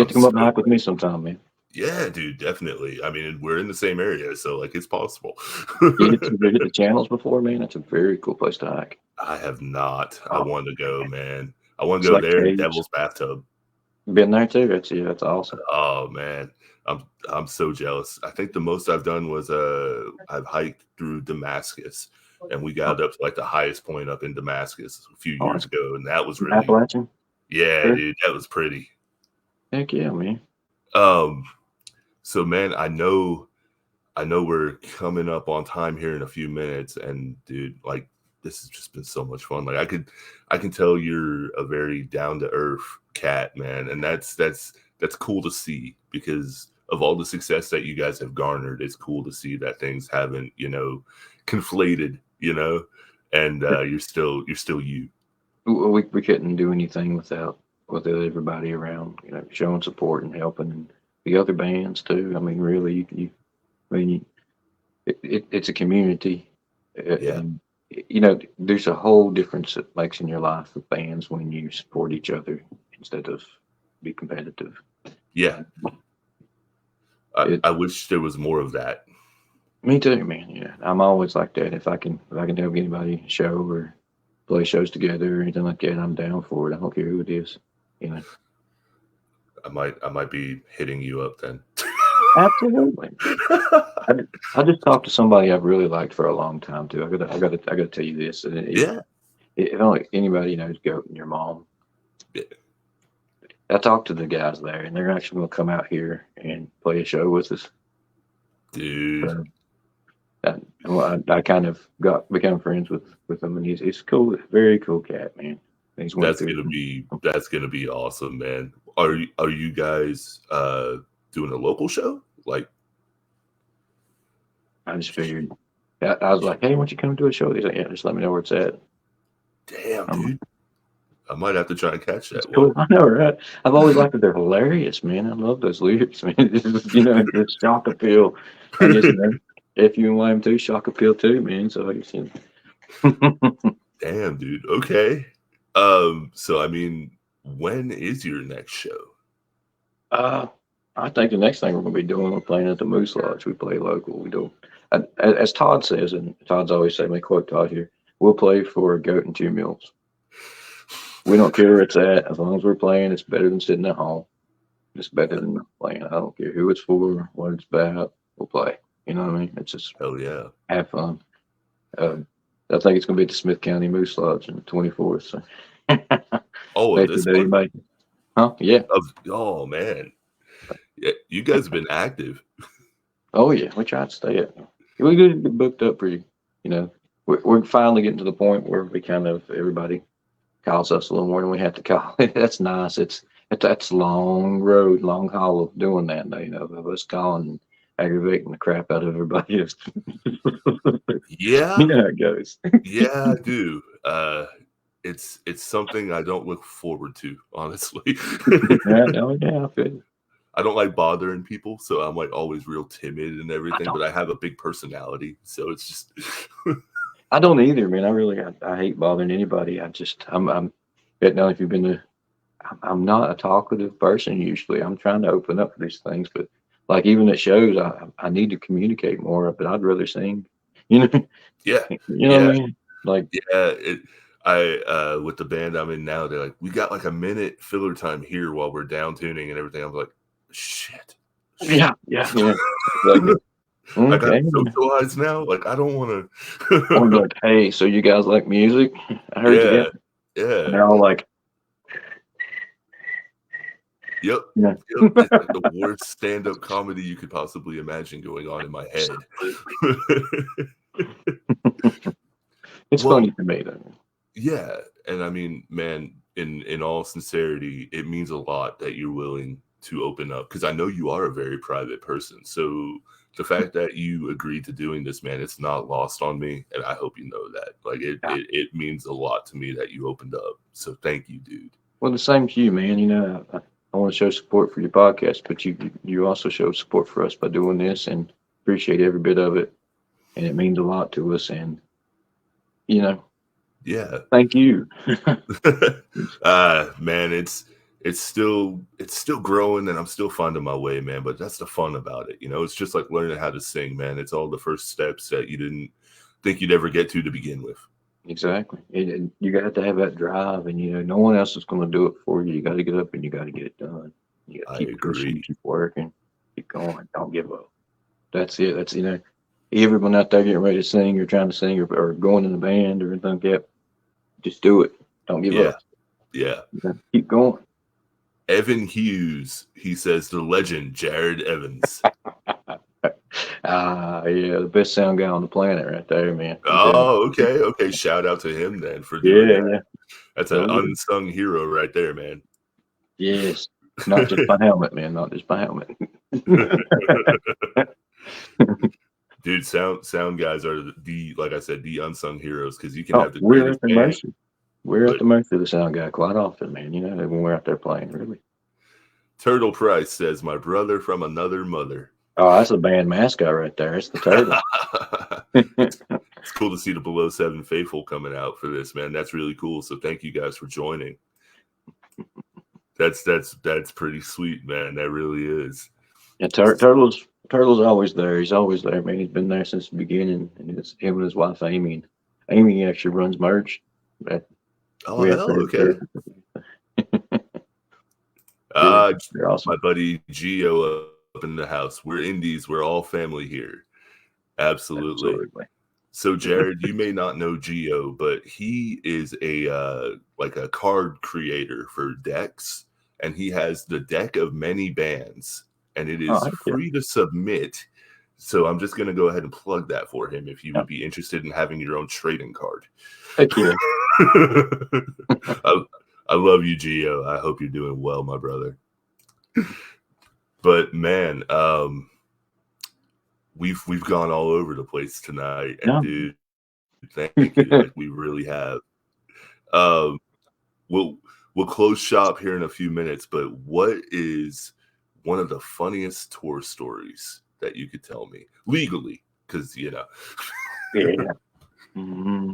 I'm to come up and stoked. hike with me sometime, man. Yeah, dude, definitely. I mean, we're in the same area, so like it's possible. You hit the channels before, man. That's a very cool place to hike. I have not. I Oh, want to go, man. I want to it's go like there in caves. Devil's Bathtub. Been there too. That's awesome. Oh man, I'm so jealous. I think the most I've done was I've hiked through Damascus, and we got up to like the highest point up in Damascus a few Oh, years ago, and that was really, Appalachian. yeah, Sure. dude, that was pretty. Heck yeah, man. Um, so man, I know we're coming up on time here in a few minutes, and dude, like this has just been so much fun. Like I can tell you're a very down to earth cat, man, and that's cool to see because of all the success that you guys have garnered. It's cool to see that things haven't, conflated, and you're still you. We couldn't do anything without everybody around, showing support and helping, and the other bands too. I mean, really, I mean, it's a community, Yeah, and there's a whole difference that makes in your life with bands when you support each other instead of be competitive. yeah. It, I wish there was more of that. Me too, man. Yeah, I'm always like that. If I can help anybody show or play shows together or anything like that, I'm down for it. I don't care who it is. You know. I might be hitting you up then. Absolutely. I just talked to somebody I've really liked for a long time too. I gotta tell you this. And Yeah. if only anybody knows Goat and your mom. Yeah. I talked to the guys there, and they're actually going to come out here and play a show with us. Dude, So I kind of become friends with him, and he's cool, very cool cat, man. He's went that's through. gonna be that's gonna be awesome, man. Are you guys doing a local show? Like, I just figured. I was like, hey, why don't you come to a show? He's like, yeah, just let me know where it's at. damn, I'm like, dude, I might have to try and catch it's that cool. one. I know, right? I've always liked that they're hilarious, man. I love those lyrics, man. The shock appeal. I guess if you and Lame too, shock appeal too, man. So I guess Damn, dude. Okay. So I mean, when is your next show? Uh, I think the next thing we're going to be doing, we're playing at the Moose Lodge. We play local. We don't, as Todd says, and Todd's always saying, let me quote Todd here, we'll play for a goat and 2 meals. We don't care where it's at. As long as we're playing, it's better than sitting at home. It's better than not playing. I don't care who it's for, what it's about. We'll play. You know what I mean? It's just Hell yeah. have fun. I think it's going to be at the Smith County Moose Lodge on the 24th. So. Oh, Make this sure that one. anybody, huh? Yeah. Oh man. Yeah, you guys have been active. Oh yeah, we try to stay up. We get booked up pretty. You know, we're finally getting to the point where we kind of everybody calls us a little more than we have to call. That's nice. That's a long road, long haul of doing that. Of us calling and aggravating the crap out of everybody else. Yeah, You know how it goes. yeah, I do. It's something I don't look forward to, honestly. Yeah, no, yeah, I feel you. I don't like bothering people, so I'm like always real timid and I everything, don't. but I have a big personality, so it's just I don't either, man. I hate bothering anybody. I'm. I don't know if you've been to. I'm not a talkative person usually. I'm trying to open up for these things, but like even at shows, I need to communicate more. But I'd rather sing. You know, yeah, you know what yeah, I mean? Like, yeah. I with the band I'm in now, they're like, we got like a minute filler time here while we're down tuning and everything. I'm like, shit. yeah, yeah, yeah. Exactly. I got Okay. to socialize now. Like I don't want I'm to. like, hey, so you guys like music? I heard you Yeah, got. And yeah. they're all like, Yep. yeah. Yep. It's like the worst stand-up comedy you could possibly imagine going on in my head. It's Well, funny to me though. yeah, and I mean, man, in all sincerity, it means a lot that you're willing to open up because I know you are a very private person. So the fact that you agreed to doing this, man, it's not lost on me, and I hope you know that. Like Yeah. it means a lot to me that you opened up. So thank you, dude. Well, the same to you, man. I want to show support for your podcast, but you also show support for us by doing this, and appreciate every bit of it. And it means a lot to us. And you know, Yeah. thank you. Man, it's still growing and I'm still finding my way, man. But that's the fun about it. It's just like learning how to sing, man. It's all the first steps that you didn't think you'd ever get to begin with. Exactly. And you got to have that drive, and no one else is going to do it for you. You got to get up and you got to get it done. You got to I keep pushing, agree. keep working, keep going. Don't give up. That's it. everyone out there getting ready to sing or trying to sing or going in the band or anything like that, just do it. Don't give Yeah. up. Yeah. Keep going. Evan Hughes, he says the legend, Jarrod Evans. Yeah, the best sound guy on the planet right there, man. Oh, okay. Okay. Shout out to him then for doing Yeah, that. yeah. That's an Oh, yeah. unsung hero right there, man. Yes. Not just my helmet, man. Not just my helmet. Dude, sound guys are the like I said, the unsung heroes because you can Oh, have the we're at greatest the band, mercy. We're at but the mercy of the sound guy quite often, man. You know, when we're out there playing, really. Turtle Price says, "My brother from another mother." Oh, that's a band mascot right there. It's the turtle. It's cool to see the Below 7 faithful coming out for this, man. That's really cool. So thank you guys for joining. That's pretty sweet, man. That really is. Yeah, Turtle's always there. He's always there, man. He's been there since the beginning, and it's him and his wife Amy. And Amy actually runs merch. Oh We have hell, okay. they're awesome. My buddy Gio up in the house. We're indies. We're all family here. Absolutely. So Jarrod, you may not know Gio, but he is a like a card creator for decks, and he has the deck of many bands, and it is free to submit. So I'm just gonna go ahead and plug that for him if you would be interested in having your own trading card. Heck yeah. I love you, Gio. I hope you're doing well, my brother. But man, we've gone all over the place tonight, and dude, thank you. Like we really have. We'll close shop here in a few minutes, but what is one of the funniest tour stories that you could tell me legally? Because you know. Yeah. Mm-hmm.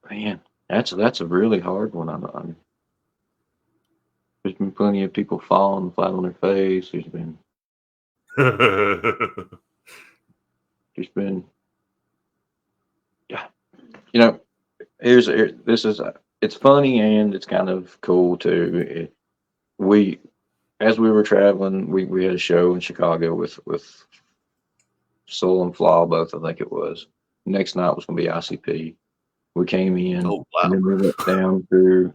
Man, that's a really hard one. There's been plenty of people falling flat on their face. There's been yeah. You know, it's funny and it's kind of cool too. As we were traveling, we had a show in Chicago with Soul and Flaw both, I think it was. Next night was going to be ICP. We came in, oh wow, and then we went down through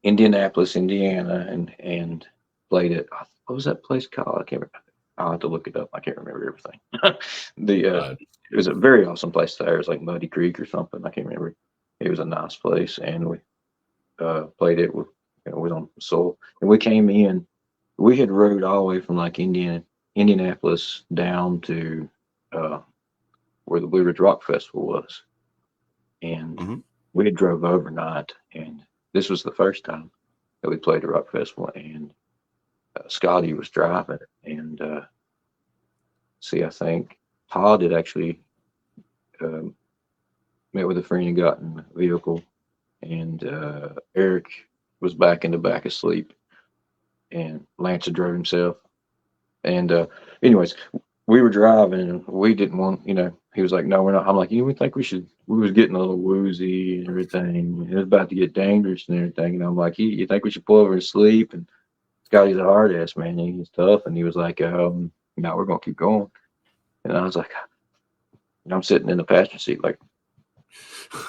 Indianapolis, Indiana, and played at what was that place called? I can't remember. I'll have to look it up. I can't remember everything. It was a very awesome place there. It was like Muddy Creek or something. I can't remember. It was a nice place, and we played it with was on Soul, and we came in. We had rode all the way from like Indianapolis down to where the Blue Ridge Rock Festival was, and we had drove overnight. And this was the first time that we played the Rock Festival, and Scotty was driving, and I think Todd had actually met with a friend and got in the vehicle, and Eric was back in the back asleep, and Lance had drove himself. And anyways, we were driving, and we didn't want, he was like, no, we're not. I'm like, we think we was getting a little woozy and everything. It was about to get dangerous and everything. And I'm like, you think we should pull over and sleep? And Scotty's a hard ass, man. He's tough. And he was like, no, we're going to keep going. And I was like, I'm sitting in the passenger seat, like,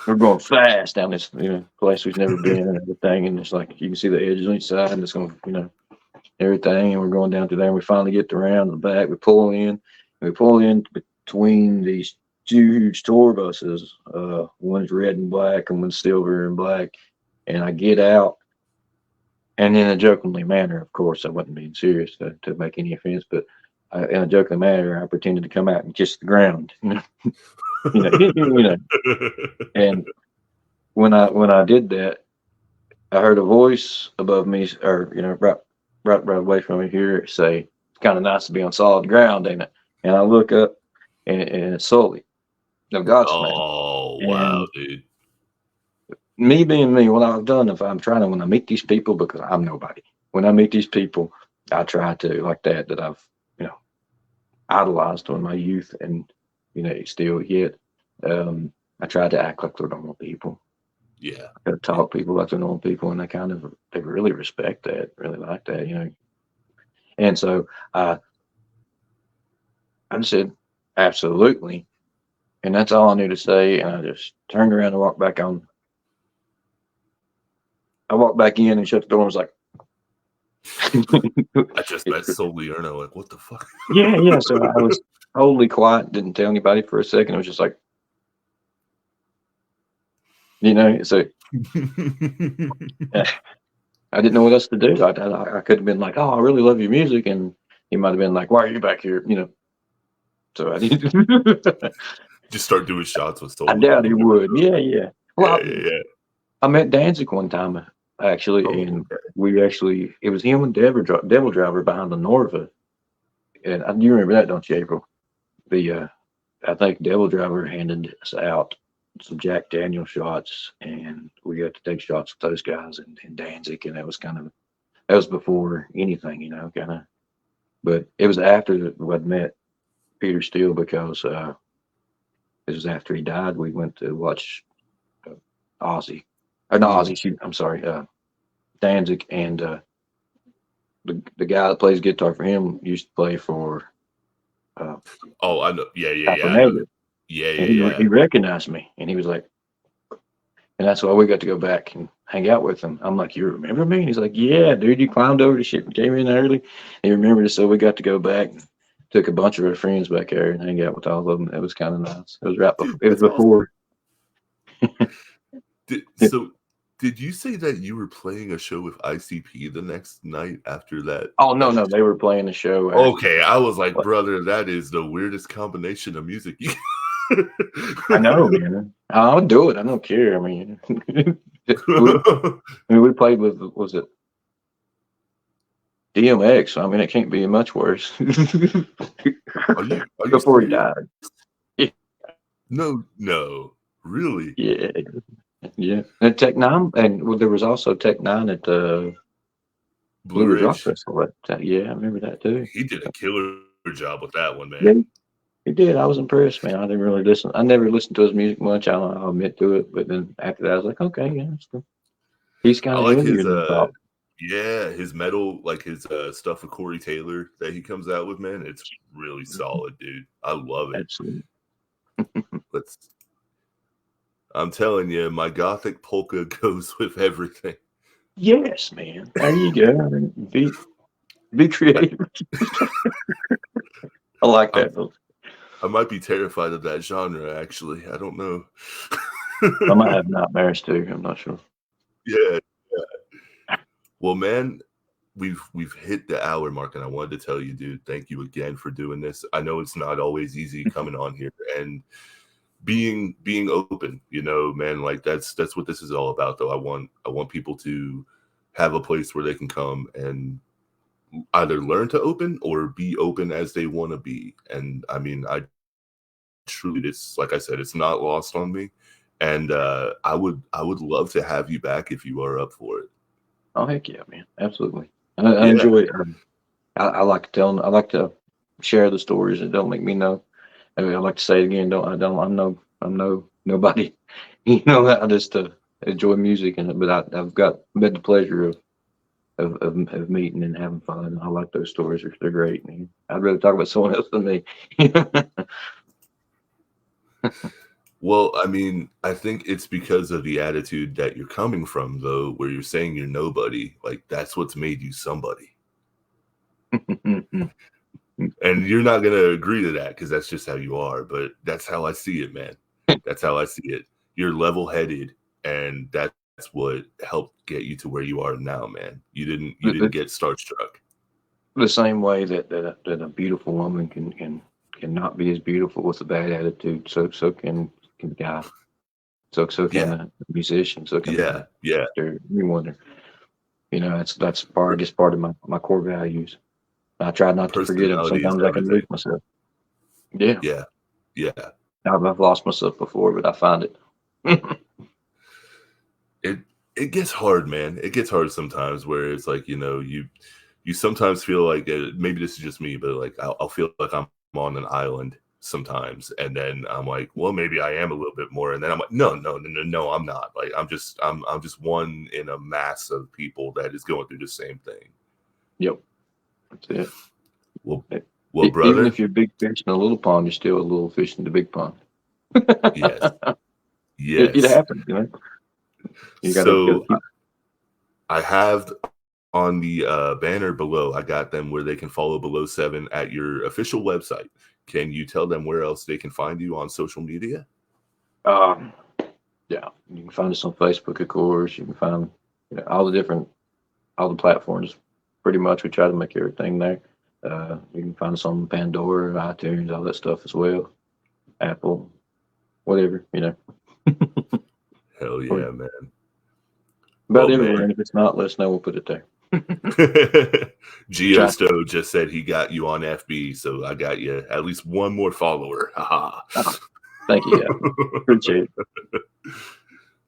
we're going fast down this, place we've never been and everything. And it's like, you can see the edges on each side, and it's going to, everything. And we're going down through there, and we finally get around the back. We pull in between these two huge tour buses. One's red and black, and one's silver and black. And I get out, and in a jokingly manner, of course, I wasn't being serious to make any offense, but in a joking manner, I pretended to come out and kiss the ground. And when I did that, I heard a voice above me, or right away from me here, say, "It's kind of nice to be on solid ground, ain't it?" And I look up, and it's Sully, no Godsmack. Oh wow, dude. Me being me, what I've done, when I meet these people, because I'm nobody. When I meet these people, I try to, like that I've idolized in my youth, and still yet. I try to act like they're normal people. Yeah. I talk people like they're normal people, and they really respect that, really like that, And so I just said, Absolutely. And that's all I knew to say. And I just turned around and walked back on. I walked back in and shut the door and was like, I just met Solely Erno. Like, what the fuck? yeah. So I was totally quiet, didn't tell anybody for a second. It was just like, so I didn't know what else to do. I could have been like, oh, I really love your music. And he might have been like, why are you back here? So I didn't. Just start doing shots with Solely. I doubt he would. Yeah. Well, Yeah. I met Danzig one time, actually, and it was him and Devil Driver behind the Norva. And you remember that, don't you, April? I think Devil Driver handed us out some Jack Daniel shots, and we got to take shots with those guys and Danzig, and that was before anything, kind of. But it was after that I'd met Peter Steele, because it was after he died. We went to watch Ozzy. Not Ozzy, shoot, I'm sorry, Danzig, and the guy that plays guitar for him used to play for. I know. Yeah. And he recognized me, and he was like, and that's why we got to go back and hang out with him. I'm like, you remember me? And he's like, yeah, dude, you climbed over the shit and came in early. And he remembered it, so we got to go back and took a bunch of our friends back there and hang out with all of them. It was kind of nice. It was right before. It was before. Awesome. Did you say that you were playing a show with ICP the next night after that? Oh, no, they were playing a show. Okay, I was like, brother, that is the weirdest combination of music. I know, man. I'll do it. I don't care. I mean, we played with, was it DMX? I mean, it can't be much worse. Are you before he died? Yeah. No, really? Yeah. And Tech Nine, and there was also Tech Nine at the Blue Ridge Rock Festival. Yeah, I remember that too. He did a killer job with that one, man. Yeah, he did. I was impressed, man. I didn't really listen. I never listened to his music much. I'll admit to it. But then after that, I was like, okay, yeah, that's cool. He's kind of like his metal, like his stuff with Corey Taylor that he comes out with, man. It's really solid, dude. I love it. Absolutely. I'm telling you, my gothic polka goes with everything. Yes, man. There you go. Be creative. I like that. I might be terrified of that genre, actually. I don't know. I might have nightmares too. I'm not sure. Yeah. Well, man, we've hit the hour mark, and I wanted to tell you, dude, thank you again for doing this. I know it's not always easy coming on here and being open, man. Like that's what this is all about, though. I want people to have a place where they can come and either learn to open or be open as they want to be. And I mean, I truly, it's like I said, it's not lost on me. And I would love to have you back if you are up for it. Oh, heck yeah, man. Absolutely. I enjoy it. I like to tell them, I like to share the stories that don't make me know. I mean, I like to say it again. I'm nobody. I just enjoy music, but I've had the pleasure of meeting and having fun. I like those stories. They're great, man. I'd rather talk about someone else than me. Well, I mean, I think it's because of the attitude that you're coming from, though, where you're saying you're nobody. Like, that's what's made you somebody. And you're not going to agree to that because that's just how you are. But that's how I see it, man. That's how I see it. You're level-headed, and that's what helped get you to where you are now, man. You didn't get starstruck. The same way that a beautiful woman can not be as beautiful with a bad attitude. So can the guy. So can a musician. So can anyone. That's part of my core values. I try not to forget them. Sometimes I can lose myself. Yeah. I've lost myself before, but I find it. It gets hard, man. It gets hard sometimes where it's like, you sometimes feel like maybe this is just me, but like I'll feel like I'm on an island sometimes, and then I'm like, well, maybe I am a little bit more, and then I'm like, no, I'm not. Like I'm just one in a mass of people that is going through the same thing. Yep, that's it. Well, Well, Even brother, if you're a big fish in a little pond, you're still a little fish in the big pond. yes, It yes. happens, you know. You gotta So keep. I have on the banner below, I got them where they can follow Below Seven at your official website. Can you tell them where else they can find you on social media? Um, yeah, you can find us on Facebook, of course. You can find all the platforms. Pretty much, we try to make everything there. You can find us on Pandora, iTunes, all that stuff as well. Apple, whatever. Hell We're yeah, man. about Well, everywhere, man. and if it's not, let us know. We'll put it there. Try to. Geosto just said he got you on FB, so I got you at least one more follower. Haha. Oh, thank you, guys. Appreciate it.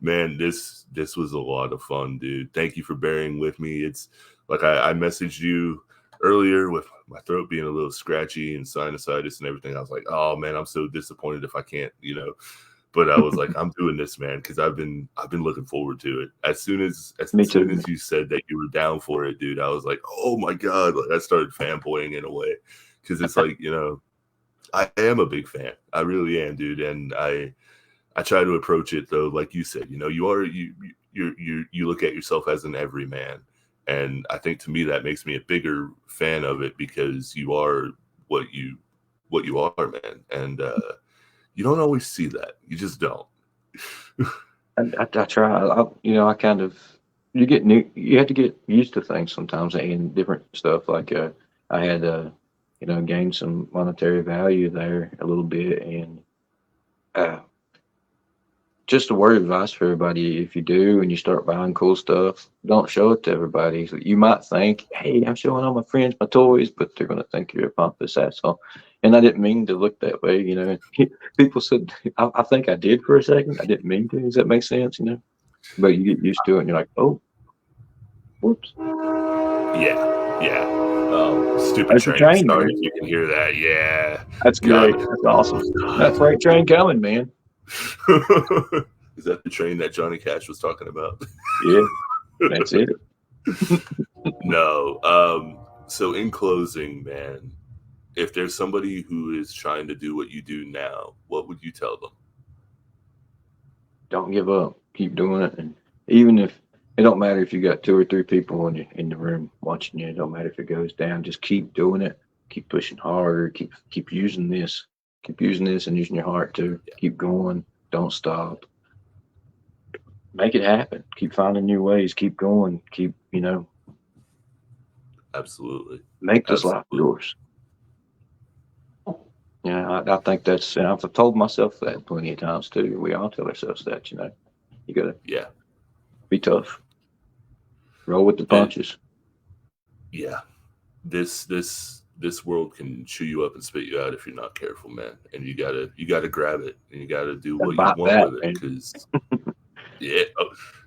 Man, this was a lot of fun, dude. Thank you for bearing with me. It's like I messaged you earlier with my throat being a little scratchy and sinusitis and everything. I was like, oh man, I'm so disappointed if I can't, But I was like, I'm doing this, man, because I've been looking forward to it. As soon as Me too. you said that you were down for it, dude, I was like, oh my god, like I started fanboying in a way because it's like I am a big fan. I really am, dude, and I try to approach it though, like you said, you look at yourself as an everyman, and I think to me that makes me a bigger fan of it because you are what you are, man, and you don't always see that. You just don't. I try. I kind of you have to get used to things sometimes and different stuff. Like I had gained some monetary value there a little bit, and uh, just a word of advice for everybody: if you do and you start buying cool stuff, don't show it to everybody. So you might think, "Hey, I'm showing all my friends my toys," but they're gonna think you're a pompous asshole. And I didn't mean to look that way. People said, I think I did for a second. I didn't mean to. Does that make sense? But you get used to it, and you're like, "Oh, whoops." Yeah, yeah. Stupid There's the train. train Sorry there. if you can hear that. Yeah. That's God. great. That's awesome. That freight train coming, man. Is that the train that Johnny Cash was talking about? Yeah, that's it. No. So in closing, man, if there's somebody who is trying to do what you do now, what would you tell them? Don't give up. Keep doing it, and even if it don't matter if you got two or three people in the room watching you, it don't matter if it goes down. Just keep doing it. Keep pushing harder. Keep using this. Keep using this and using your heart too. Yeah, Keep going. Don't stop. Make it happen. Keep finding new ways. Keep going. Keep absolutely. make this life Absolutely. yours. Yeah, I think that's, and I've told myself that plenty of times too. We all tell ourselves that. You gotta Yeah. be tough, roll with the The, punches. yeah. This world can chew you up and spit you out if you're not careful, man. And you gotta grab it and you gotta do Gotta what you bite want that, with it. man. Cause yeah,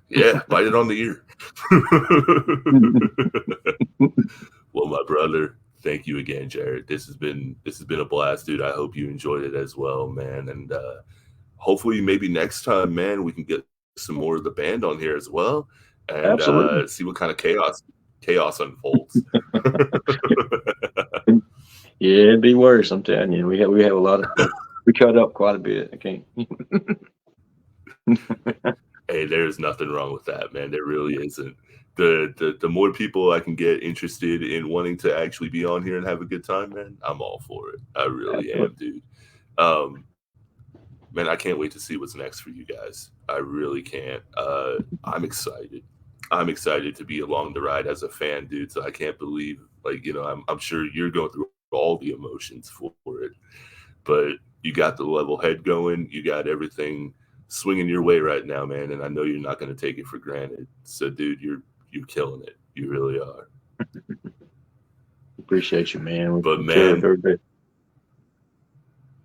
yeah, bite it on the ear. Well, my brother, thank you again, Jarrod. This has been a blast, dude. I hope you enjoyed it as well, man. And hopefully, maybe next time, man, we can get some more of the band on here as well, and Absolutely. see what kind of chaos unfolds. Yeah, it'd be worse. I'm telling you. We have a lot of we cut up quite a bit. I can't. Hey, there's nothing wrong with that, man. There really isn't. The more people I can get interested in wanting to actually be on here and have a good time, man, I'm all for it. I really Absolutely. am, dude. Um, man, I can't wait to see what's next for you guys. I really can't. I'm excited. I'm excited to be along the ride as a fan, dude. So I can't believe, like, I'm sure you're going through all the emotions for it, but you got the level head going. You got everything swinging your way right now, man. And I know you're not going to take it for granted. So, dude, you're killing it. You really are. Appreciate you, man. But We care man, every bit.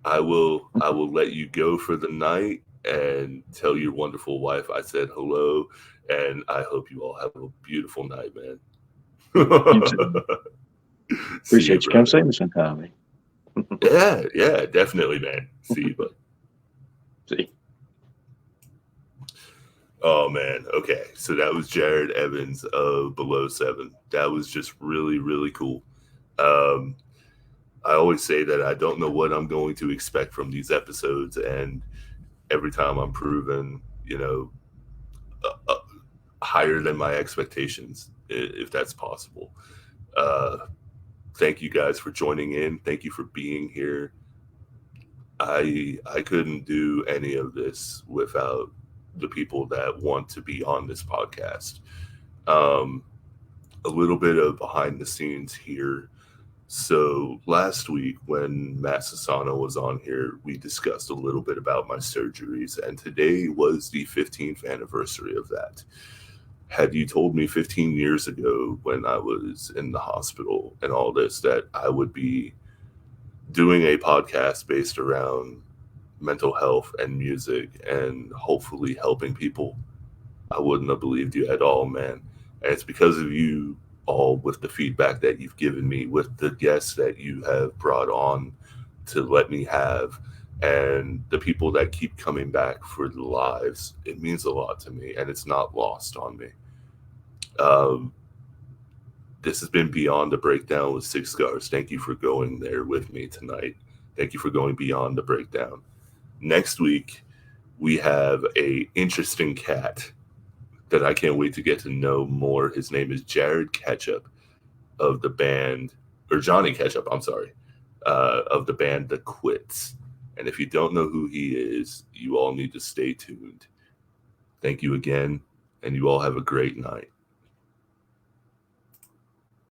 I will let you go for the night and tell your wonderful wife I said hello, and I hope you all have a beautiful night, man. You too. See you, Appreciate you. Come brother. see me sometime, man. Yeah, definitely, man. See you, bud. See. Oh man. Okay. So that was Jarrod Evans of Below Seven. That was just really, really cool. Um, I always say that I don't know what I'm going to expect from these episodes, and every time I'm proven, higher than my expectations, if that's possible. Uh, Thank you guys for joining in. Thank you for being here. I couldn't do any of this without the people that want to be on this podcast. Um, a little bit of behind the scenes here. So last week when Matt Sassano was on here, we discussed a little bit about my surgeries, and today was the 15th anniversary of that. Had you told me 15 years ago when I was in the hospital and all this that I would be doing a podcast based around mental health and music and hopefully helping people, I wouldn't have believed you at all, man. And it's because of you all, with the feedback that you've given me, with the guests that you have brought on to let me have, and the people that keep coming back for the lives. It means a lot to me, and it's not lost on me. Um, this has been Beyond the Breakdown with Six Scars. Thank you for going there with me tonight. Thank you for going beyond the breakdown. Next week, we have a interesting cat that I can't wait to get to know more. His name is Jarrod Ketchup of the band, or Johnny Ketchup, I'm sorry, of the band The Quits. And if you don't know who he is, you all need to stay tuned. Thank you again, and you all have a great night.